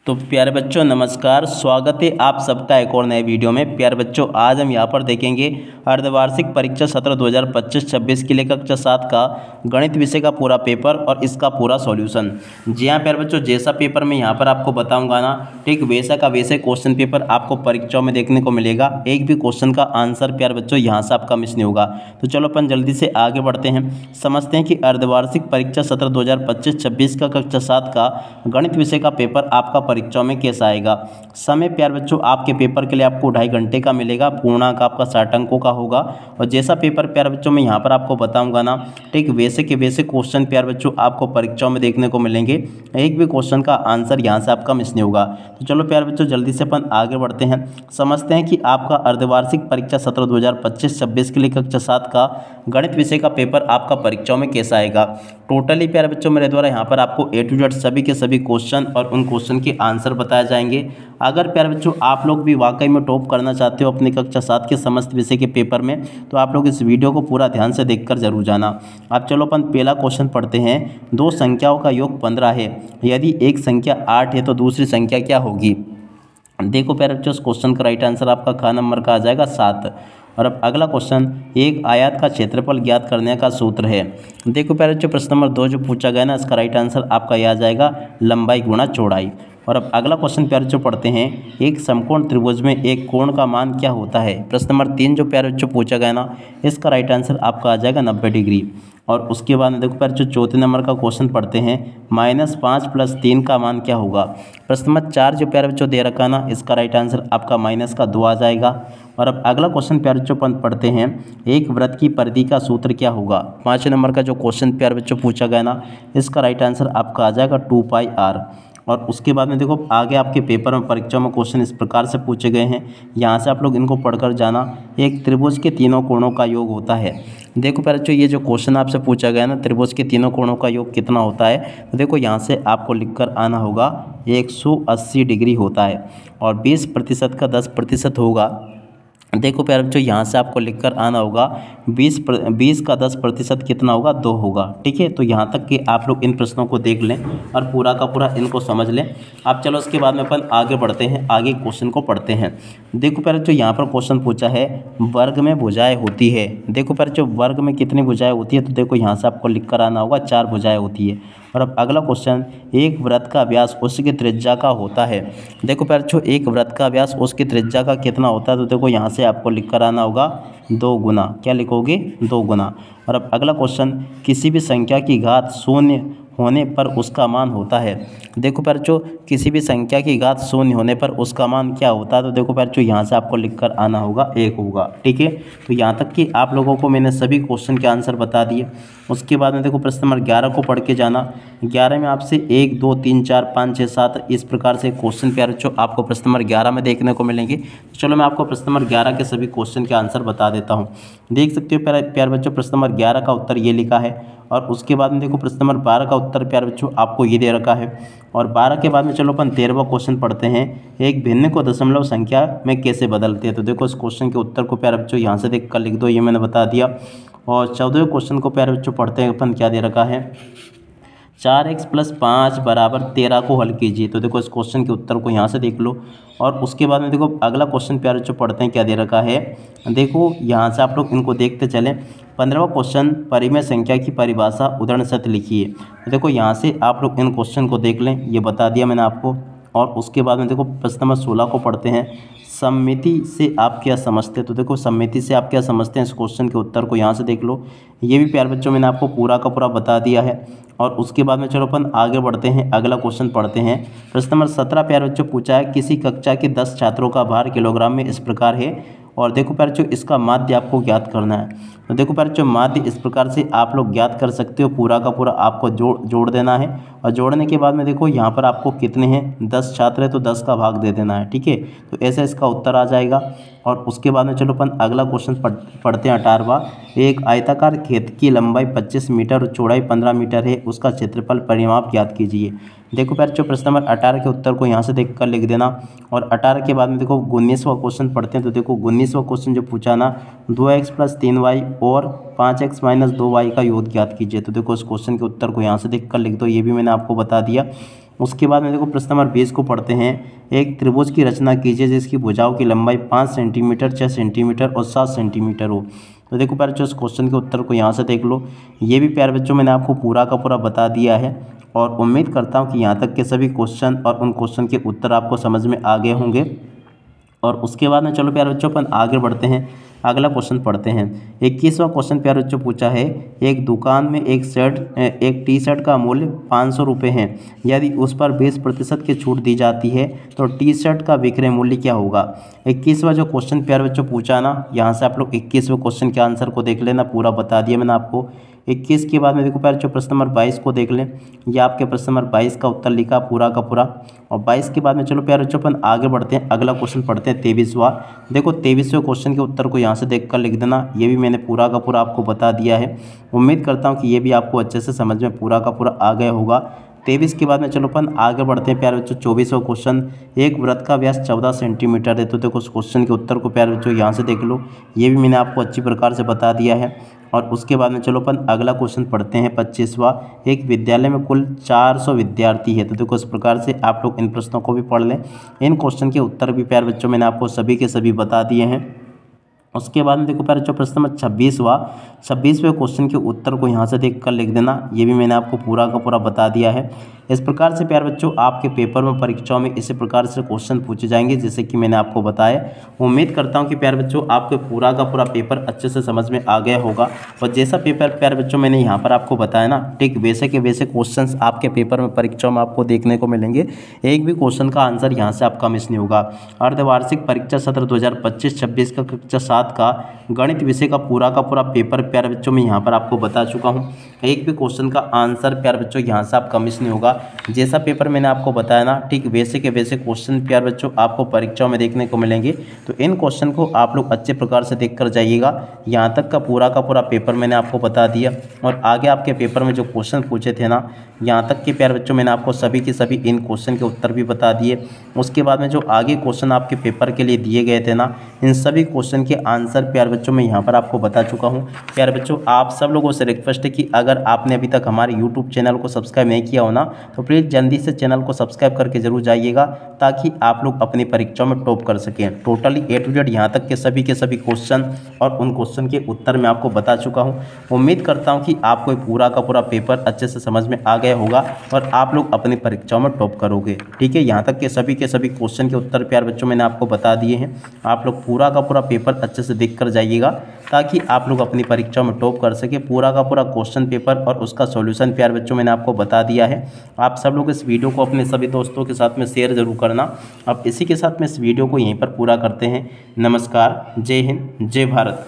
तो प्यारे बच्चों नमस्कार, स्वागत है आप सबका एक और नए वीडियो में। प्यारे बच्चों आज हम यहाँ पर देखेंगे अर्धवार्षिक परीक्षा सत्र 2025-26 के लिए कक्षा 7 का गणित विषय का पूरा पेपर और इसका पूरा सॉल्यूशन। जी हाँ प्यारे बच्चों, जैसा पेपर मैं यहाँ पर आपको बताऊँगा ना, ठीक वैसा का वैसे क्वेश्चन पेपर आपको परीक्षाओं में देखने को मिलेगा। एक भी क्वेश्चन का आंसर प्यारे बच्चों यहाँ से आपका मिस नहीं होगा। तो चलो अपन जल्दी से आगे बढ़ते हैं, समझते हैं कि अर्धवार्षिक परीक्षा सत्र 2025-26 का कक्षा 7 का गणित विषय का पेपर आपका परीक्षाओं में कैसा आएगा। समय प्यार बच्चों आपके पेपर के लिए आपको 2.5 घंटे का मिलेगा, पूर्णांक आपका 60 अंकों का होगा। और जैसा पेपर प्यार बच्चों मैं यहाँ पर आपको बताऊंगा ना, ठीक वैसे के वैसे क्वेश्चन प्यार बच्चों आपको परीक्षाओं में देखने को मिलेंगे। एक भी क्वेश्चन का आंसर यहाँ से आपका मिस नहीं होगा। तो चलो प्यार बच्चों जल्दी से अपन आगे बढ़ते हैं, समझते हैं कि आपका अर्धवार्षिक परीक्षा सत्र 2025-26 के लिए कक्षा 7 का गणित विषय का पेपर आपका परीक्षाओं में कैसा आएगा। टोटली प्यारे बच्चों मेरे द्वारा यहाँ पर आपको A to Z सभी के सभी क्वेश्चन और उन क्वेश्चन के आंसर बताए जाएंगे। अगर प्यारे बच्चों आप लोग भी वाकई में टॉप करना चाहते हो अपनी कक्षा 7 के समस्त विषय के पेपर में, तो आप लोग इस वीडियो को पूरा ध्यान से देखकर जरूर जाना। अब चलो अपन पहला क्वेश्चन पढ़ते हैं। दो संख्याओं का योग 15 है, यदि एक संख्या 8 है तो दूसरी संख्या क्या होगी। देखो प्यारे बच्चों इस क्वेश्चन का राइट आंसर आपका ख नंबर का आ जाएगा 7। और अब अगला क्वेश्चन, एक आयत का क्षेत्रफल ज्ञात करने का सूत्र है। देखो प्यारे बच्चों प्रश्न नंबर 2 जो पूछा गया ना, इसका राइट आंसर आपका यह आ जाएगा लंबाई गुणा चौड़ाई। और अब अगला क्वेश्चन प्यारे बच्चों पढ़ते हैं, एक समकोण त्रिभुज में एक कोण का मान क्या होता है। प्रश्न नंबर 3 जो प्यारे बच्चों पूछा गया ना, इसका राइट आंसर आपका आ जाएगा 90 डिग्री। और उसके बाद में देखो प्यारे बच्चों चौथे नंबर का क्वेश्चन पढ़ते हैं, -5 + 3 का मान क्या होगा। प्रश्न नंबर 4 जो प्यारे बच्चों दे रखा ना, इसका राइट आंसर आपका -2 आ जाएगा। और अब अगला क्वेश्चन प्यारे बच्चों पढ़ते हैं, एक वृत्त की परिधि का सूत्र क्या होगा। 5 नंबर का जो क्वेश्चन प्यारे बच्चों पूछा गया ना, इसका राइट आंसर आपका आ जाएगा 2πr। और उसके बाद में देखो आगे आपके पेपर में परीक्षा में क्वेश्चन इस प्रकार से पूछे गए हैं, यहाँ से आप लोग इनको पढ़कर जाना। एक त्रिभुज के तीनों कोणों का योग होता है। देखो प्यारे बच्चों ये जो क्वेश्चन आपसे पूछा गया ना, त्रिभुज के तीनों कोणों का योग कितना होता है, तो देखो यहाँ से आपको लिखकर आना होगा 180 डिग्री होता है। और 20% का 10% होगा। देखो प्यारे बच्चों यहाँ से आपको लिखकर आना होगा 20 का 10% कितना होगा, 2 होगा। ठीक है, तो यहाँ तक कि आप लोग इन प्रश्नों को देख लें और पूरा का पूरा इनको समझ लें। अब चलो उसके बाद में अपन आगे बढ़ते हैं, आगे क्वेश्चन को पढ़ते हैं। देखो प्यारे बच्चों यहाँ पर क्वेश्चन पूछा है, वर्ग में भुजाएं होती है। देखो प्यारे बच्चों वर्ग में कितनी भुजाएं होती है, तो देखो यहाँ से आपको लिखकर आना होगा 4 भुजाएं होती है। और अब अगला क्वेश्चन, एक वृत्त का व्यास उसकी त्रिज्या का होता है। देखो प्यारे बच्चों एक वृत्त का व्यास उसकी त्रिज्या का कितना होता है, तो देखो यहाँ से आपको लिखकर आना होगा 2 गुना। क्या लिखोगे, 2 गुना। और अब अगला क्वेश्चन, किसी भी संख्या की घात 0 होने पर उसका मान होता है। देखो प्यारे बच्चों किसी भी संख्या की घात 0 होने पर उसका मान क्या होता है, तो देखो प्यारे बच्चों यहाँ से आपको लिखकर आना होगा 1 होगा। ठीक है, तो यहाँ तक कि आप लोगों को मैंने सभी क्वेश्चन के आंसर बता दिए। उसके बाद में देखो प्रश्न नंबर 11 को पढ़ के जाना। 11 में आपसे 1 2 3 4 5 6 7 इस प्रकार से क्वेश्चन प्यारे बच्चों आपको प्रश्न नंबर 11 में देखने को मिलेंगे। तो चलो मैं आपको प्रश्न नंबर 11 के सभी क्वेश्चन के आंसर बता देता हूँ। देख सकते हो प्यारे बच्चों प्रश्न नंबर 11 का उत्तर ये लिखा है। और उसके बाद में देखो प्रश्न नंबर 12 का उत्तर प्यारे बच्चों आपको ये दे रखा है। और 12 के बाद में चलो अपन 13वां क्वेश्चन पढ़ते हैं, एक भिन्न को दशमलव संख्या में कैसे बदलते हैं। तो देखो इस क्वेश्चन के उत्तर को प्यारे बच्चों यहाँ से देख कर लिख दो, ये मैंने बता दिया। और 14वें क्वेश्चन को प्यारे बच्चों पढ़ते हैं अपन, क्या दे रखा है, 4x + 5 = 13 को हल कीजिए। तो देखो इस क्वेश्चन के उत्तर को यहाँ से देख लो। और उसके बाद में देखो अगला क्वेश्चन प्यारे बच्चों पढ़ते हैं, क्या दे रखा है। देखो यहाँ से आप लोग इनको देखते चलें। 15वां क्वेश्चन, परिमेय संख्या की परिभाषा उदाहरण सहित लिखिए। तो देखो यहाँ से आप लोग इन क्वेश्चन को देख लें, ये बता दिया मैंने आपको। और उसके बाद में देखो प्रश्न नंबर 16 को पढ़ते हैं, सममिति से आप क्या समझते हैं। तो देखो सममिति से आप क्या समझते हैं, इस क्वेश्चन के उत्तर को यहाँ से देख लो। ये भी प्यारे बच्चों मैंने आपको पूरा का पूरा बता दिया है। और उसके बाद में चलो अपन आगे बढ़ते हैं, अगला क्वेश्चन पढ़ते हैं। प्रश्न नंबर 17 प्यारे बच्चों पूछा है, किसी कक्षा के 10 छात्रों का भार किलोग्राम में इस प्रकार है। और देखो प्यारे बच्चों इसका माध्य आपको ज्ञात करना है। तो देखो प्यारे बच्चों माध्य इस प्रकार से आप लोग ज्ञात कर सकते हो, पूरा का पूरा आपको जोड़ देना है। और जोड़ने के बाद में देखो यहाँ पर आपको कितने हैं, 10 छात्र है तो 10 का भाग दे देना है। ठीक है, तो ऐसा इसका उत्तर आ जाएगा। और उसके बाद में चलो अपन अगला क्वेश्चन पढ़ते हैं 18वां, एक आयताकार खेत की लंबाई 25 मीटर और चौड़ाई 15 मीटर है, उसका क्षेत्रफल परिमाप ज्ञात कीजिए। देखो प्यारे बच्चों प्रश्न नंबर 18 के उत्तर को यहाँ से देख कर लिख देना। और 18 के बाद में देखो 19वां क्वेश्चन पढ़ते हैं। तो देखो 19वां क्वेश्चन जो पूछा ना, 2x + 3y और 5x - 2y का योग ज्ञात कीजिए। तो देखो इस क्वेश्चन के उत्तर को यहाँ से देख कर लिख दो, ये भी मैंने आपको बता दिया। उसके बाद में देखो प्रश्न नंबर 20 को पढ़ते हैं। एक त्रिभुज की रचना कीजिए जिसकी भुजाओं की लंबाई 5 सेंटीमीटर, 6 सेंटीमीटर और 7 सेंटीमीटर हो। तो देखो प्यारे बच्चों, इस क्वेश्चन के उत्तर को यहाँ से देख लो। ये भी प्यारे बच्चों मैंने आपको पूरा का पूरा बता दिया है और उम्मीद करता हूँ कि यहाँ तक के सभी क्वेश्चन और उन क्वेश्चन के उत्तर आपको समझ में आ गए होंगे। और उसके बाद में चलो प्यारे बच्चों अपन आगे बढ़ते हैं, अगला क्वेश्चन पढ़ते हैं। 21वां क्वेश्चन प्यारे बच्चों पूछा है, एक दुकान में एक टी शर्ट का मूल्य 500 रुपये है। यदि उस पर 20% की छूट दी जाती है तो टी शर्ट का विक्रय मूल्य क्या होगा। 21वां जो क्वेश्चन प्यारे बच्चों पूछा ना, यहाँ से आप लोग 21वें क्वेश्चन के आंसर को देख लेना, पूरा बता दिया मैंने आपको। 21 के बाद में देखो प्यारे बच्चों प्रश्न नंबर 22 को देख लें। ये आपके प्रश्न नंबर 22 का उत्तर लिखा पूरा का पूरा। और 22 के बाद में चलो प्यारे बच्चों अपन आगे बढ़ते हैं, अगला क्वेश्चन पढ़ते हैं 23वां। देखो 23वें क्वेश्चन के उत्तर को यहाँ से देखकर लिख देना, ये भी मैंने पूरा का पूरा आपको बता दिया है। उम्मीद करता हूँ कि ये भी आपको अच्छे से समझ में पूरा का पूरा आ गया होगा। 23 के बाद में चलो अपन आगे बढ़ते हैं प्यारे बच्चों 24वां क्वेश्चन। एक वृत्त का व्यास 14 सेंटीमीटर है। तो देखो उस क्वेश्चन के उत्तर को प्यारे बच्चों यहाँ से देख लो, ये भी मैंने आपको अच्छी प्रकार से बता दिया है। और उसके बाद में चलो अपन अगला क्वेश्चन पढ़ते हैं 25वां। एक विद्यालय में कुल 400 विद्यार्थी है। तो देखो इस प्रकार से आप लोग इन प्रश्नों को भी पढ़ लें। इन क्वेश्चन के उत्तर भी प्यारे बच्चों मैंने आपको सभी के सभी बता दिए हैं। उसके बाद में देखो प्यारे बच्चों प्रश्न नंबर 26वें क्वेश्चन के उत्तर को यहाँ से देख कर लिख देना, ये भी मैंने आपको पूरा का पूरा बता दिया है। इस प्रकार से प्यारे बच्चों आपके पेपर में परीक्षाओं में इसी प्रकार से क्वेश्चन पूछे जाएंगे जैसे कि मैंने आपको बताया। उम्मीद करता हूँ कि प्यारे बच्चों आपको पूरा का पूरा पेपर अच्छे से समझ में आ गया होगा। और जैसा पेपर प्यारे बच्चों मैंने यहाँ पर आपको बताया ना, ठीक वैसे के वैसे क्वेश्चन आपके पेपर में परीक्षाओं में आपको देखने को मिलेंगे। एक भी क्वेश्चन का आंसर यहाँ से आपका मिस नहीं होगा। अर्धवार्षिक परीक्षा सत्र 2025-26 का कक्षा 7 का गणित विषय का पूरा पेपर प्यारे बच्चों मैं यहाँ पर आपको बता चुका हूँ। एक भी क्वेश्चन का आंसर प्यारे बच्चों यहाँ से आपका मिस नहीं होगा। जैसा पेपर मैंने आपको बताया ना, ठीक वैसे के वैसे क्वेश्चन प्यारे बच्चों आपको परीक्षाओं में देखने को मिलेंगे। तो इन क्वेश्चन को आप लोग अच्छे प्रकार से देख कर जाइएगा। यहाँ तक का पूरा पेपर मैंने आपको बता दिया और आगे आपके पेपर में जो क्वेश्चन पूछे थे ना, यहाँ तक के प्यारे बच्चों मैंने आपको सभी के सभी इन क्वेश्चन के उत्तर भी बता दिए। उसके बाद में जो आगे क्वेश्चन आपके पेपर के लिए दिए गए थे ना, इन सभी क्वेश्चन के आंसर प्यारे बच्चों मैं यहाँ पर आपको बता चुका हूँ। प्यारे बच्चों आप सब लोगों से रिक्वेस्ट है कि अगर आपने अभी तक हमारे यूट्यूब चैनल को सब्सक्राइब नहीं किया हो ना, तो प्लीज़ जल्दी से चैनल को सब्सक्राइब करके जरूर जाइएगा ताकि आप लोग अपनी परीक्षाओं में टॉप कर सकें। टोटली A to Z यहाँ तक के सभी क्वेश्चन और उन क्वेश्चन के उत्तर मैं आपको बता चुका हूँ। उम्मीद करता हूँ कि आपको पूरा का पूरा पेपर अच्छे से समझ में आ गया होगा और आप लोग अपनी परीक्षाओं में टॉप करोगे। ठीक है, यहाँ तक के सभी क्वेश्चन के उत्तर प्यारे बच्चों मैंने आपको बता दिए हैं। आप लोग पूरा का पूरा पेपर अच्छे से देख कर जाइएगा ताकि आप लोग अपनी परीक्षाओं में टॉप कर सके। पूरा का पूरा क्वेश्चन पेपर और उसका सॉल्यूशन प्यारे बच्चों मैंने आपको बता दिया है। आप सब लोग इस वीडियो को अपने सभी दोस्तों के साथ में शेयर जरूर करना। अब इसी के साथ में इस वीडियो को यहीं पर पूरा करते हैं। नमस्कार, जय हिंद, जय भारत।